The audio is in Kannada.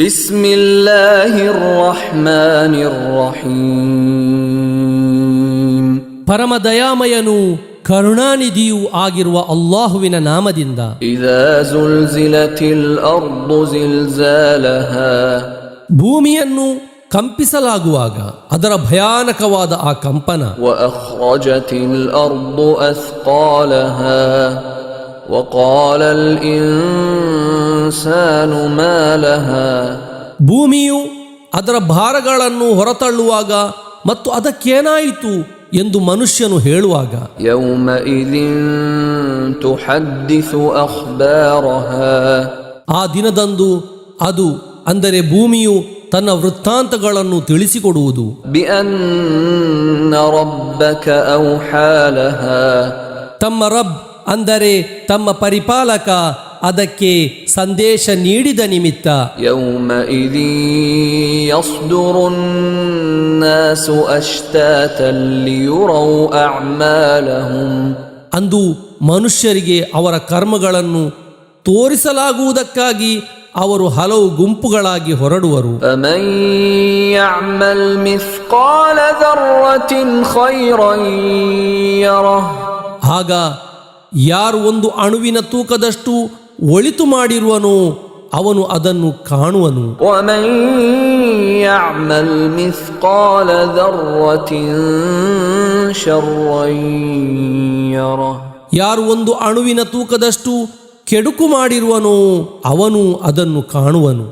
بسم الله الرحمن الرحيم ಪರಮ ದಯಾಮಯನು ಕರುಣಾನಿಧಿಯೂ ಆಗಿರುವ ಅಲ್ಲಾಹುವಿನ ನಾಮದಿಂದ. إذا زلزلت الأرض زلزالها ಭೂಮಿಯನ್ನು ಕಂಪಿಸಲಾಗುವಾಗ ಅದರ ಭಯಾನಕವಾದ ಆ ಕಂಪನ. وأخرجت الأرض أثقالها وقال الإنسان ما لها ಭೂಮಿಯು ಅದರ ಭಾರಗಳನ್ನು ಹೊರತಳ್ಳುವಾಗ ಮತ್ತು ಅದಕ್ಕೇನಾಯಿತು ಎಂದು ಮನುಷ್ಯನು ಹೇಳುವಾಗ. يومئذ تحدث أخبارها ಆ ದಿನದಂದು ಅದು ಅಂದರೆ ಭೂಮಿಯು ತನ್ನ ವೃತ್ತಾಂತಗಳನ್ನು ತಿಳಿಸಿಕೊಡುವುದು. بأن ربك أوحى لها ತಮ್ಮ ರಬ್ ಅಂದರೆ ತಮ್ಮ ಪರಿಪಾಲಕ ಅದಕ್ಕೆ ಸಂದೇಶ ನೀಡಿದ ನಿಮಿತ್ತ. يومئذ يصدر الناس أشتاتا ليروا أعمالهم ಅಂದು ಮನುಷ್ಯರಿಗೆ ಅವರ ಕರ್ಮಗಳನ್ನು ತೋರಿಸಲಾಗುವುದಕ್ಕಾಗಿ ಅವರು ಹಲವು ಗುಂಪುಗಳಾಗಿ ಹೊರಡುವರು. فمن يعمل مثقال ذرة خيرا يره ಆಗ ಯಾರು ಒಂದು ಅಣುವಿನ ತೂಕದಷ್ಟು ಒಳಿತು ಮಾಡಿರುವನೋ ಅವನು ಅದನ್ನು ಕಾಣುವನು. ومن يعمل مثقال ذرة شرا يره ಯಾರು ಒಂದು ಅಣುವಿನ ತೂಕದಷ್ಟು ಕೆಡುಕು ಮಾಡಿರುವನೋ ಅವನು ಅದನ್ನು ಕಾಣುವನು.